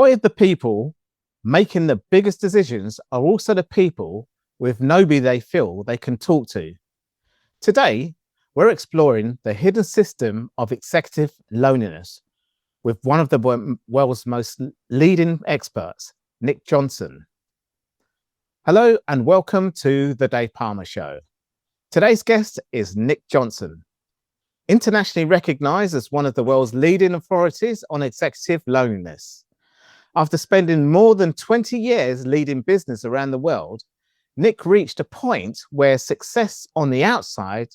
What if the people making the biggest decisions are also the people with nobody they feel they can talk to? Today, we're exploring the hidden system of executive loneliness with one of the world's most leading experts, Nick Jonsson. Hello and welcome to the Dave Pamah Show. Today's guest is Nick Jonsson, internationally recognized as one of the world's leading authorities on executive loneliness. After spending more than 20 years leading business around the world, Nick reached a point where success on the outside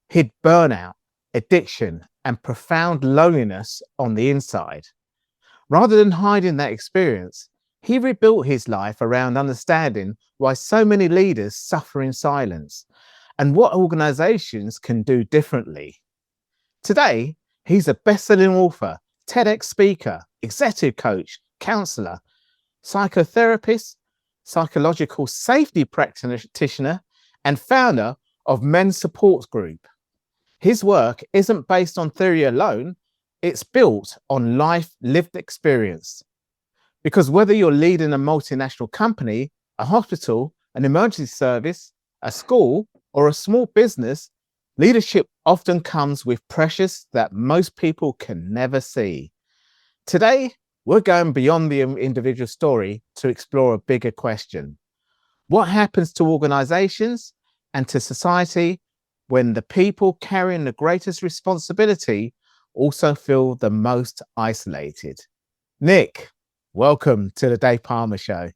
hid burnout, addiction, and profound loneliness on the inside. Rather than hiding that experience, he rebuilt his life around understanding why so many leaders suffer in silence and what organizations can do differently. Today, he's a best-selling author, TEDx speaker, executive coach, counselor, psychotherapist, psychological safety practitioner, and founder of Men's Support Group. His work isn't based on theory alone, it's built on life lived experience. Because whether you're leading a multinational company, a hospital, an emergency service, a school, or a small business, leadership often comes with pressures that most people can never see. Today, we're going beyond the individual story to explore a bigger question. What happens to organizations and to society when the people carrying the greatest responsibility also feel the most isolated? Nick, welcome to the Dave Pamah Show.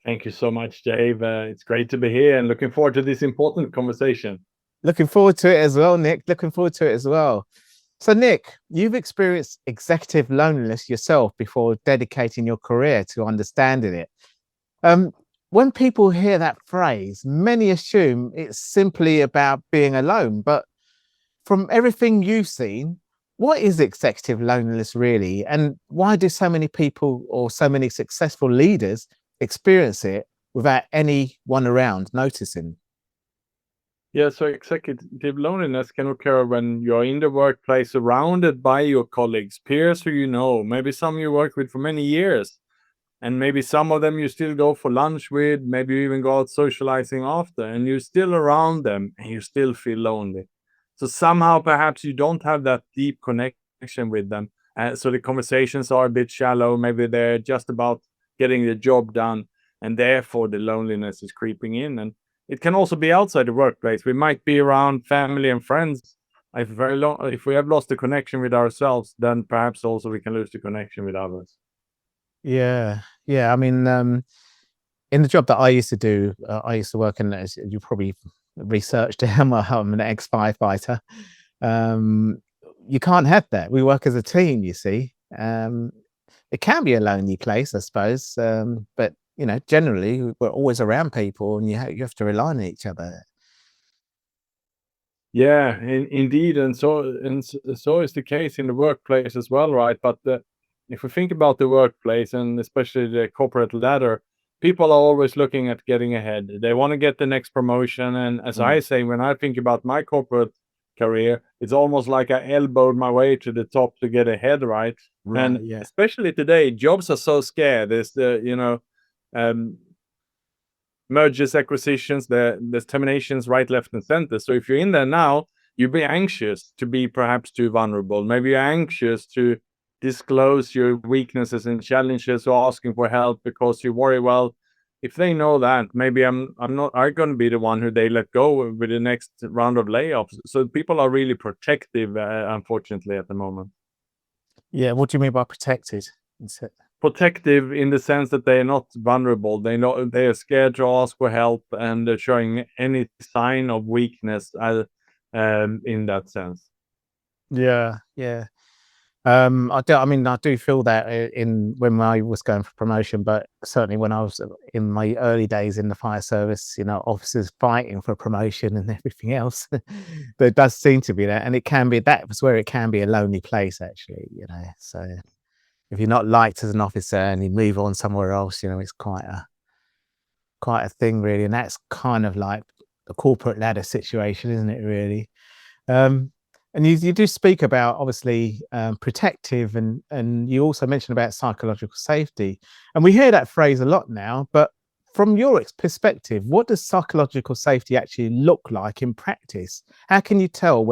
Thank you so much, Dave. It's great to be here and looking forward to this important conversation. Looking forward to it as well, Nick. Looking forward to it as well. So, Nick, you've experienced executive loneliness yourself before dedicating your career to understanding it. When people hear that phrase, many assume it's simply about being alone. But from everything you've seen, what is executive loneliness really? And why do so many people or so many successful leaders experience it without anyone around noticing? Yeah, so executive loneliness can occur when you're in the workplace surrounded by your colleagues, peers who you know, maybe some you worked with for many years, and maybe some of them you still go for lunch with, maybe you even go out socializing after, and you're still around them and you still feel lonely. So somehow perhaps you don't have that deep connection with them. So the conversations are a bit shallow, maybe they're just about getting the job done, and therefore the loneliness is creeping in. And it can also be outside the workplace. We might be around family and friends. If we have lost the connection with ourselves, then perhaps also we can lose the connection with others. Yeah. I mean, in the job that I used to do, I used to work in, as you probably researched, I'm an ex-firefighter. You can't have that. We work as a team, you see. It can be a lonely place, I suppose, but generally we're always around people, and you have to rely on each other. Yeah, indeed, and so is the case in the workplace as well, right? But if we think about the workplace and especially the corporate ladder, people are always looking at getting ahead. They want to get the next promotion, and as I say, when I think about my corporate career, it's almost like I elbowed my way to the top to get ahead, right? And Yeah. especially today, jobs are so scarce. There's the mergers, acquisitions, there's terminations right, left, and center. So if you're in there now, you'll be anxious to be perhaps too vulnerable. Maybe you're anxious to disclose your weaknesses and challenges or asking for help because you worry, well, if they know that, maybe I'm going to be the one who they let go with the next round of layoffs. So people are really protective, unfortunately, at the moment. Yeah, what do you mean by protected? Protective in the sense that they are not vulnerable. They know they are scared to ask for help, and they're showing any sign of weakness in that sense. Yeah. I do feel that in when I was going for promotion, but certainly when I was in my early days in the fire service, officers fighting for promotion and everything else. There does seem to be that, and that was where it can be a lonely place, actually. So if you're not liked as an officer and you move on somewhere else, it's quite a thing, really. And that's kind of like the corporate ladder situation, isn't it, really? And you do speak about obviously protective, and you also mentioned about psychological safety, and we hear that phrase a lot now. But from your perspective, what does psychological safety actually look like in practice? How can you tell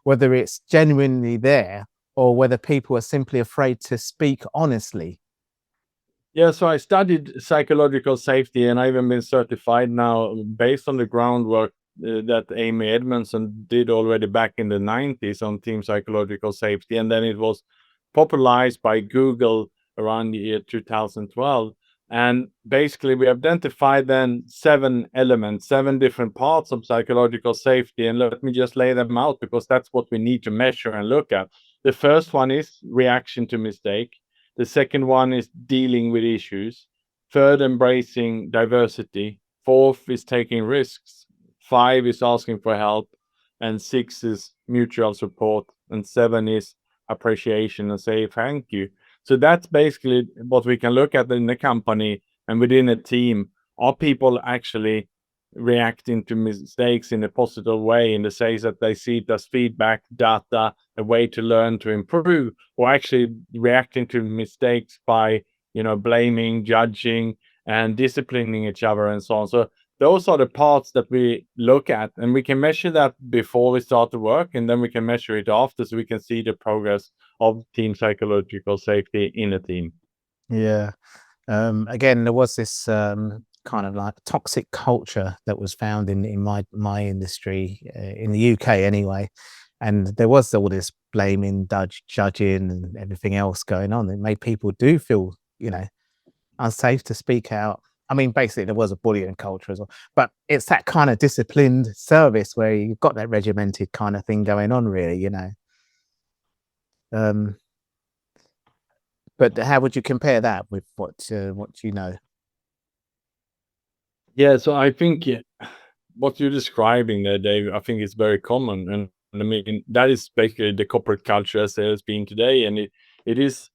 whether it's genuinely there or whether people are simply afraid to speak honestly? Yeah, so I studied psychological safety, and I've even been certified now based on the groundwork that Amy Edmondson did already back in the 90s on team psychological safety. And then it was popularized by Google around the year 2012. And basically, we identified then 7 elements, 7 different parts of psychological safety. And let me just lay them out because that's what we need to measure and look at. The first one is reaction to mistake. The second one is dealing with issues. Third, embracing diversity. Fourth is taking risks. 5 is asking for help. And 6 is mutual support. And 7 is appreciation and say thank you. So that's basically what we can look at in the company and within a team. Are people actually reacting to mistakes in a positive way, in the sense that they see it as feedback, data, a way to learn to improve, or actually reacting to mistakes by blaming, judging, and disciplining each other and so on. So those are the parts that we look at, and we can measure that before we start the work, and then we can measure it after, so we can see the progress of team psychological safety in a team. Yeah. Again, there was this kind of like toxic culture that was found in my industry, in the UK anyway, and there was all this blaming, judging, and everything else going on. It made people do feel, unsafe to speak out. I mean, basically, there was a bullying culture as well, but it's that kind of disciplined service where you've got that regimented kind of thing going on, really. Um, but how would you compare that with what you know? Yeah, so I think what you're describing there, Dave, I think it's very common, and I mean that is basically the corporate culture as it has been today, and it is.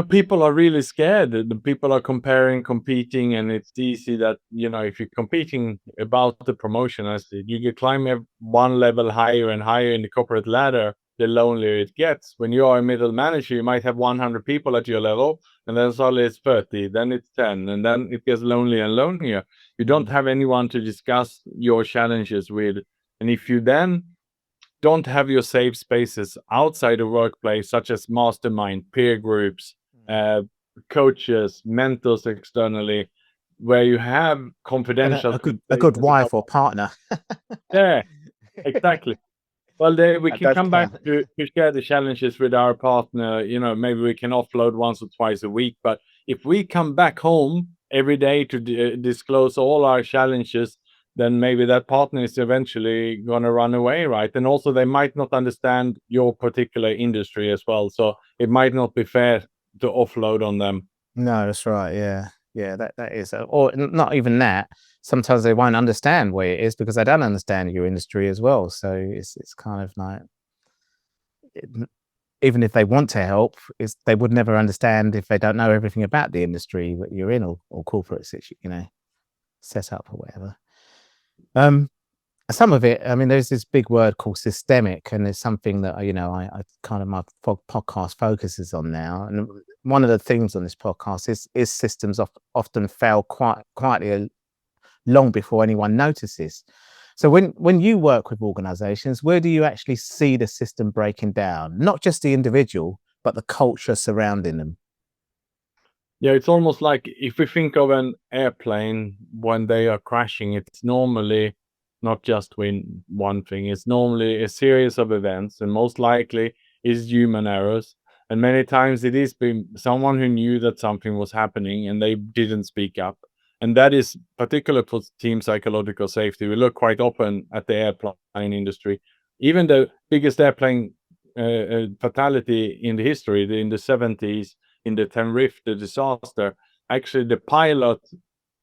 People are really scared. The people are comparing, competing, and it's easy that if you're competing about the promotion, as you can climb one level higher and higher in the corporate ladder, the lonelier it gets. When you are a middle manager, you might have 100 people at your level, and then suddenly it's 30, then it's 10, and then it gets lonelier and lonelier. You don't have anyone to discuss your challenges with, and if you then don't have your safe spaces outside the workplace, such as mastermind, peer groups, uh, coaches, mentors externally, where you have And confidential a good conversations about. wife or partner. Yeah, exactly. Well, we That can does come back count. to share the challenges with our partner. Maybe we can offload once or twice a week. But if we come back home every day to disclose all our challenges, then maybe that partner is eventually going to run away, right? And also, they might not understand your particular industry as well. So it might not be fair to offload on them. No, that's right. Yeah, yeah. That is, or not even that. Sometimes they won't understand where it is because they don't understand your industry as well. So it's kind of like, even if they want to help, they would never understand if they don't know everything about the industry that you're in, or corporate set up or whatever. Some of it, I mean, there's this big word called systemic, and it's something that I kind of, my podcast focuses on now. And one of the things on this podcast is systems often fail quietly long before anyone notices. So when you work with organizations, where do you actually see the system breaking down? Not just the individual, but the culture surrounding them. Yeah, it's almost like if we think of an airplane when they are crashing, it's normally not just one thing. It's normally a series of events, and most likely is human errors. And many times it is been someone who knew that something was happening and they didn't speak up. And that is particular for team psychological safety. We look quite often at the airplane industry. Even the biggest airplane fatality in the history, in the 70s, in the Tenerife, the disaster, actually the pilot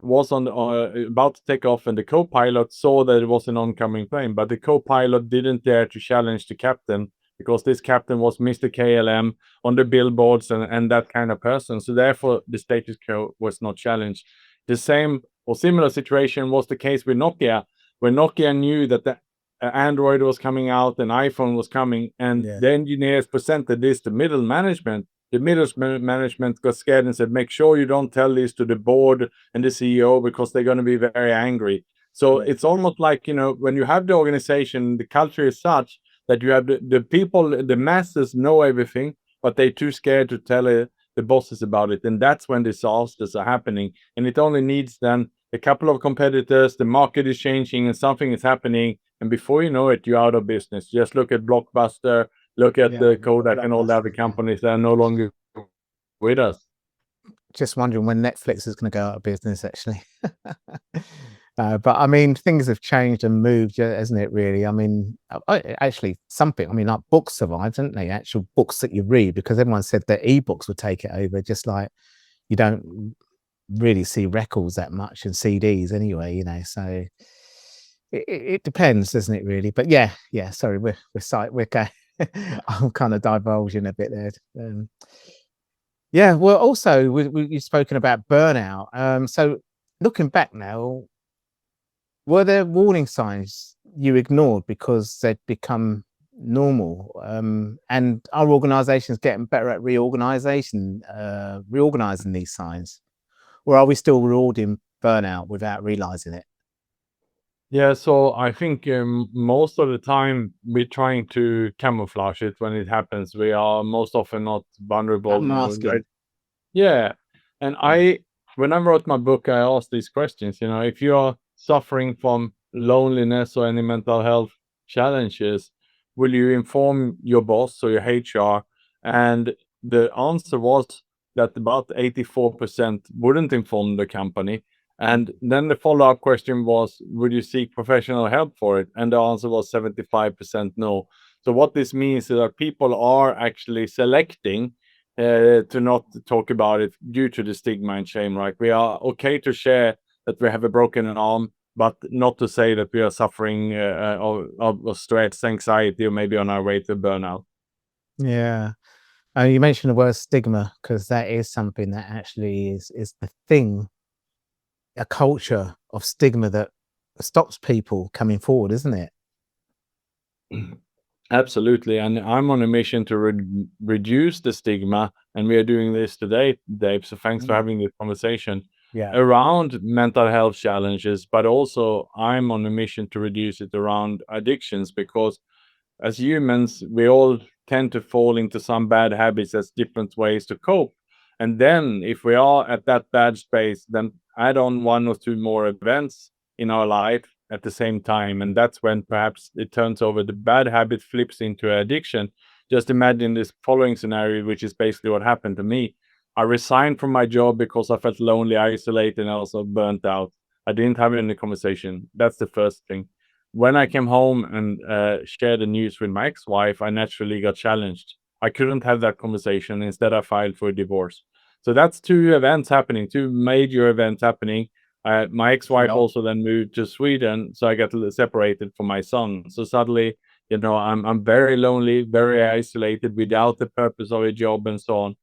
was about to take off, and the co-pilot saw that it was an oncoming plane, but the co-pilot didn't dare to challenge the captain because this captain was Mr. KLM on the billboards and that kind of person. So therefore, the status quo was not challenged. The same or similar situation was the case with Nokia, where Nokia knew that the Android was coming out and iPhone was coming, and Yeah. the engineers presented this to middle management. The management got scared and said, make sure you don't tell this to the board and the CEO because they're going to be very angry. So Yeah. it's almost like, when you have the organization, the culture is such that you have the people, the masses know everything, but they're too scared to tell the bosses about it. And that's when disasters are happening. And it only needs then a couple of competitors, the market is changing and something is happening. And before you know it, you're out of business. Just look at Blockbuster, look at Yeah. the Kodak and all the other Blockbuster, yeah. companies that are no longer with us. Just wondering when Netflix is going to go out of business, actually. But I mean, things have changed and moved, hasn't it? Really. I mean, actually, something. I mean, like books survived, didn't they? Actual books that you read, because everyone said that ebooks would take it over. Just like you don't really see records that much and CDs anyway. So it depends, doesn't it? Really. But yeah. Sorry, we're going. I'm kind of divulging a bit there. Yeah, well, also you've spoken about burnout. So looking back now, were there warning signs you ignored because they'd become normal? And are organisations getting better at reorganizing these signs, or are we still rewarding burnout without realising it? Yeah, so I think most of the time we're trying to camouflage it when it happens. We are most often not vulnerable. Masking. Yeah. And when I wrote my book, I asked these questions. If you are suffering from loneliness or any mental health challenges, will you inform your boss or your HR? And the answer was that about 84% wouldn't inform the company. And then the follow-up question was, would you seek professional help for it? And the answer was 75% no. So what this means is that people are actually selecting to not talk about it due to the stigma and shame, right? We are okay to share that we have a broken arm, but not to say that we are suffering of stress, anxiety, or maybe on our way to burnout. Yeah. You mentioned the word stigma, because that is something that actually is the thing, a culture of stigma that stops people coming forward, isn't it? Absolutely. And I'm on a mission to reduce the stigma. And we are doing this today, Dave. So thanks for having this conversation Yeah. around mental health challenges. But also, I'm on a mission to reduce it around addictions, because as humans, we all tend to fall into some bad habits as different ways to cope. And then, if we are at that bad space, then add on one or two more events in our life at the same time. And that's when perhaps it turns over, the bad habit flips into addiction. Just imagine this following scenario, which is basically what happened to me. I resigned from my job because I felt lonely, isolated, and also burnt out. I didn't have any conversation. That's the first thing. When I came home and shared the news with my ex-wife, I naturally got challenged. I couldn't have that conversation. Instead, I filed for a divorce. So that's two events happening, two major events happening. My ex-wife also then moved to Sweden, so I got separated from my son. So suddenly, I'm very lonely, very isolated, without the purpose of a job and so on.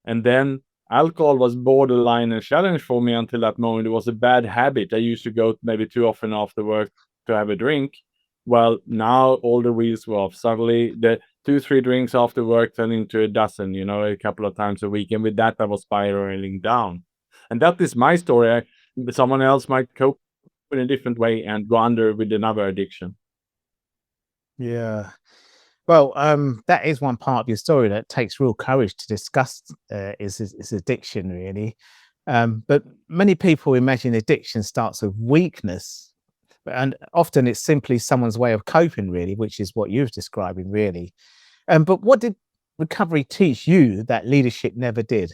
And then alcohol was borderline a challenge for me until that moment. It was a bad habit. I used to go maybe too often after work to have a drink. Well, now all the wheels were off. Suddenly, the 2-3 drinks after work turned into a dozen, a couple of times a week. And with that, I was spiraling down. And that is my story. Someone else might cope in a different way and go under with another addiction. Yeah. Well, that is one part of your story that takes real courage to discuss, is addiction, really. But many people imagine addiction starts with weakness, and often it's simply someone's way of coping, really, which is what you're describing, really. But what did recovery teach you that leadership never did?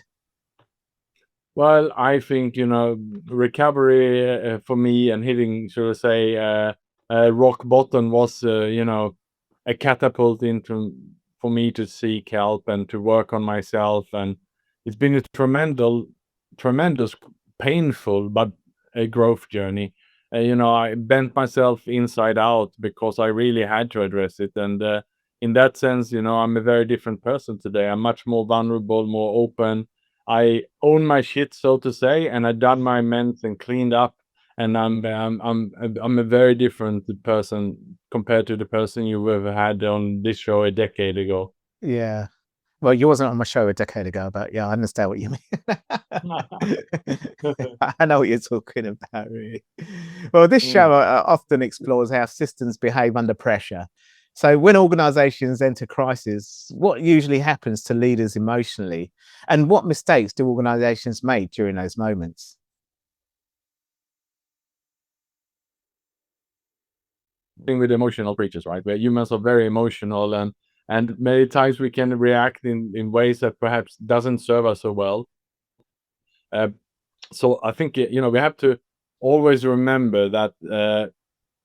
Well, I think, recovery for me and hitting, should I say, rock bottom was, a catapult into for me to seek help and to work on myself. And it's been a tremendous, painful, but a growth journey. I bent myself inside out because I really had to address it. And in that sense, I'm a very different person today. I'm much more vulnerable, more open. I own my shit, so to say, and I done my amends and cleaned up. and I'm a very different person compared to the person you ever had on this show a decade ago. Yeah. Well, you wasn't on my show a decade ago, but yeah, I understand what you mean. I know what you're talking about, really. Well, this show often explores how systems behave under pressure. So, when organizations enter crisis, what usually happens to leaders emotionally? And what mistakes do organizations make during those moments? Thing with emotional creatures, right? Where humans are very emotional, and many times we can react in ways that perhaps doesn't serve us so well. So I think we have to always remember that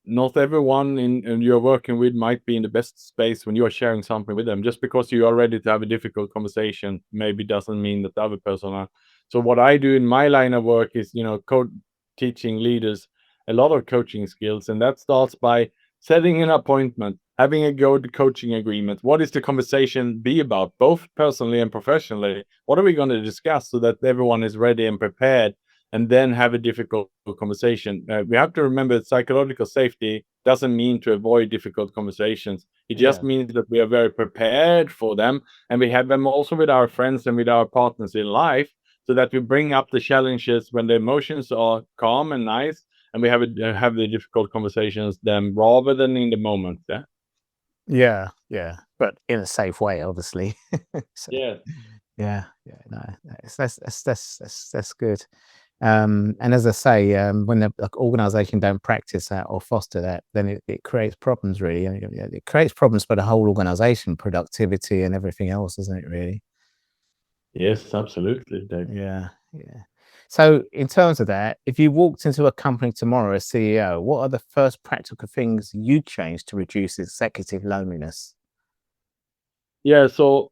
not everyone in you're working with might be in the best space when you are sharing something with them. Just because you are ready to have a difficult conversation maybe doesn't mean that the other person are. So what I do in my line of work is teaching leaders a lot of coaching skills, and that starts by setting an appointment, having a good coaching agreement. What is the conversation be about, both personally and professionally? What are we going to discuss so that everyone is ready and prepared, and then have a difficult conversation? We have to remember that psychological safety doesn't mean to avoid difficult conversations. It just Yeah. means that we are very prepared for them, and we have them also with our friends and with our partners in life, so that we bring up the challenges when the emotions are calm and nice, and we have the difficult conversations then rather than in the moment. Yeah. Yeah. Yeah. But in a safe way, obviously. So, Yeah. yeah. Yeah. No, that's good. And as I say, when the organization don't practice that or foster that, then it creates problems, really. It creates problems for the whole organization, productivity and everything else, doesn't it, really? Yes, absolutely, Dave. Yeah, yeah. So in terms of that, if you walked into a company tomorrow as CEO, what are the first practical things you'd change to reduce executive loneliness? Yeah, so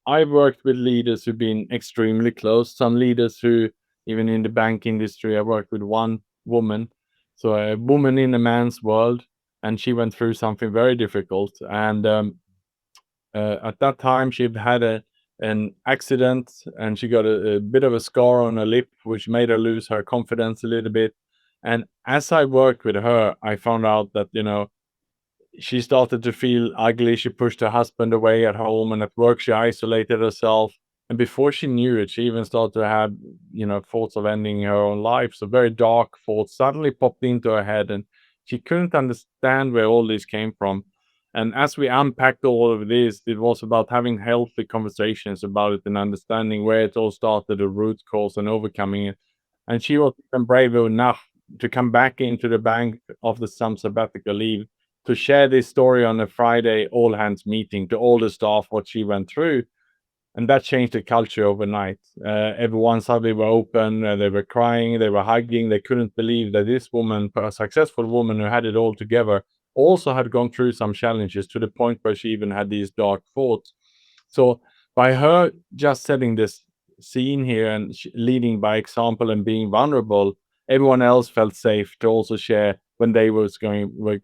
I've worked with leaders who've been extremely close. Some leaders who, even in the bank industry, I worked with one woman, so a woman in a man's world, and she went through something very difficult. And at that time, she'd had an accident, and she got a bit of a scar on her lip, which made her lose her confidence a little bit. And as I worked with her, I found out that she started to feel ugly. She pushed her husband away at home, and at work she isolated herself. And before she knew it, she even started to have, thoughts of ending her own life. So very dark thoughts suddenly popped into her head, and she couldn't understand where all this came from. And as we unpacked all of this, it was about having healthy conversations about it and understanding where it all started, the root cause, and overcoming it. And she was even brave enough to come back into the bank after some sabbatical leave to share this story on a Friday all hands meeting to all the staff what she went through, and that changed the culture overnight. Everyone suddenly were open, they were crying, they were hugging, they couldn't believe that this woman, a successful woman who had it all together, also had gone through some challenges to the point where she even had these dark thoughts. So by her just setting this scene here and leading by example and being vulnerable, everyone else felt safe to also share when they were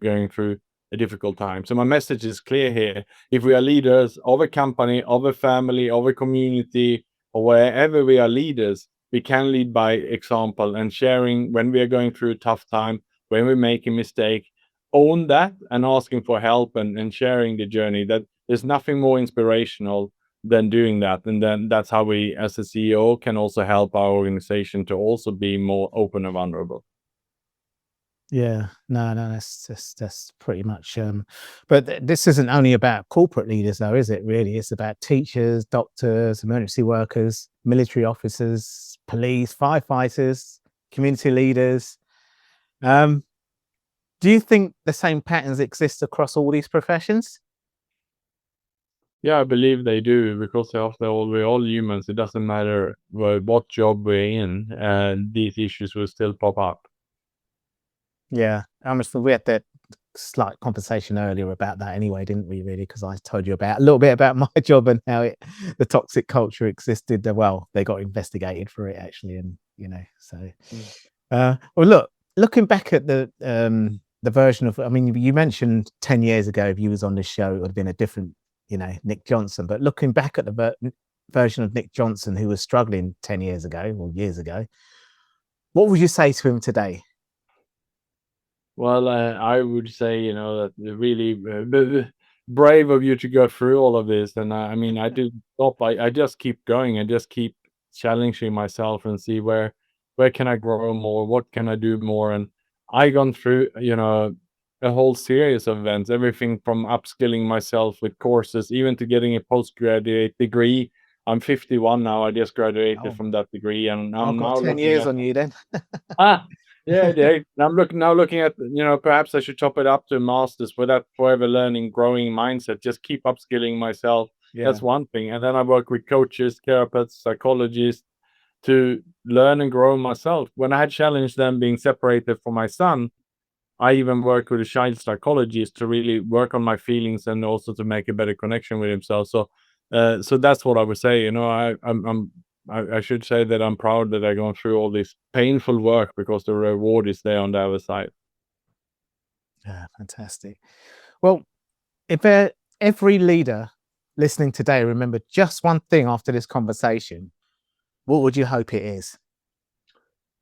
going through a difficult time. So my message is clear here: if we are leaders of a company, of a family, of a community, or wherever we are leaders, we can lead by example and sharing when we are going through a tough time, when we make a mistake, own that and asking for help, and sharing the journey. That there's nothing more inspirational than doing that. And then that's how we, as a CEO, can also help our organization to also be more open and vulnerable. Yeah, no, that's pretty much. But this isn't only about corporate leaders, though, is it? Really, it's about teachers, doctors, emergency workers, military officers, police, firefighters, community leaders. Um, do you think the same patterns exist across all these professions? Yeah, I believe they do, because after all, we're all humans. It doesn't matter what job we're in, these issues will still pop up. Yeah, we had that slight conversation earlier about that anyway, didn't we? Really, because I told you about a little bit about my job and how the toxic culture existed. Well, they got investigated for it actually, and so. Mm. Well, looking back at the version of, I mean, you mentioned 10 years ago, if you was on this show, it would have been a different, Nick Jonsson. But looking back at the version of Nick Jonsson who was struggling 10 years ago or years ago, what would you say to him today? Well, I would say, that really brave of you to go through all of this. And I mean, I do stop. I just keep going. I just keep challenging myself and see where can I grow more? What can I do more? And I gone through, a whole series of events, everything from upskilling myself with courses, even to getting a postgraduate degree. I'm 51 now. I just graduated Oh, from that degree, and I've I'm got now 10 looking years at on you then. Ah, yeah, yeah. And I'm looking at, perhaps I should top it up to a master's with that forever learning, growing mindset. Just keep upskilling myself. Yeah. That's one thing. And then I work with coaches, therapists, psychologists to learn and grow myself. When I had challenged them being separated from my son, I even worked with a child psychologist to really work on my feelings and also to make a better connection with himself. So that's what I would say. I should say that I'm proud that I've gone through all this painful work because the reward is there on the other side. Yeah, fantastic. Well, if every leader listening today remember just one thing after this conversation, what would you hope it is?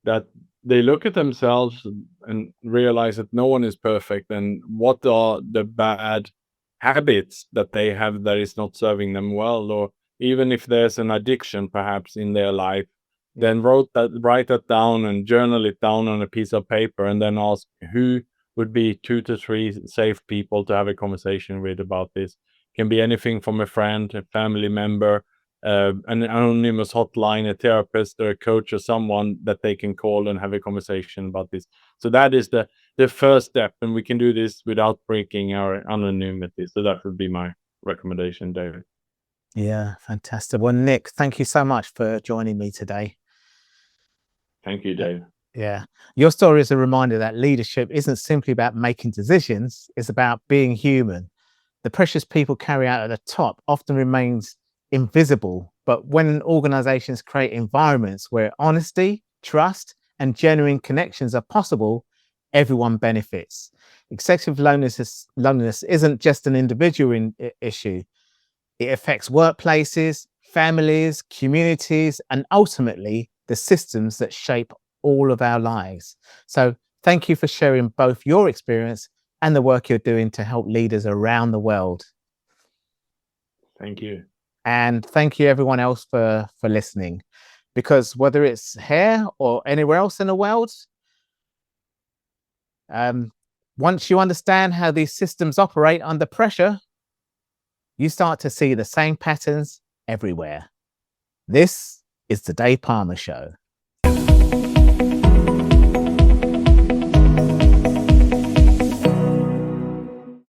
That they look at themselves and realize that no one is perfect, and what are the bad habits that they have that is not serving them well, or even if there's an addiction perhaps in their life, Yeah. then write that down and journal it down on a piece of paper, and then ask who would be 2 to 3 safe people to have a conversation with about this. Can be anything from a friend, a family member, an anonymous hotline, a therapist or a coach or someone that they can call and have a conversation about this. So that is the first step, and we can do this without breaking our anonymity. So that would be my recommendation, David. Yeah, fantastic. Well, Nick, thank you so much for joining me today. Thank you, Uh, Dave. Yeah, your story is a reminder that leadership isn't simply about making decisions, it's about being human. The pressures people carry out at the top often remains invisible, but when organizations create environments where honesty, trust, and genuine connections are possible, everyone benefits. Excessive loneliness isn't just an individual issue. It affects workplaces, families, communities, and ultimately the systems that shape all of our lives. So, thank you for sharing both your experience and the work you're doing to help leaders around the world. Thank you. And thank you, everyone else, for listening. Because whether it's here or anywhere else in the world, um, once you understand how these systems operate under pressure, you start to see the same patterns everywhere. This is the Dave Pamah Show.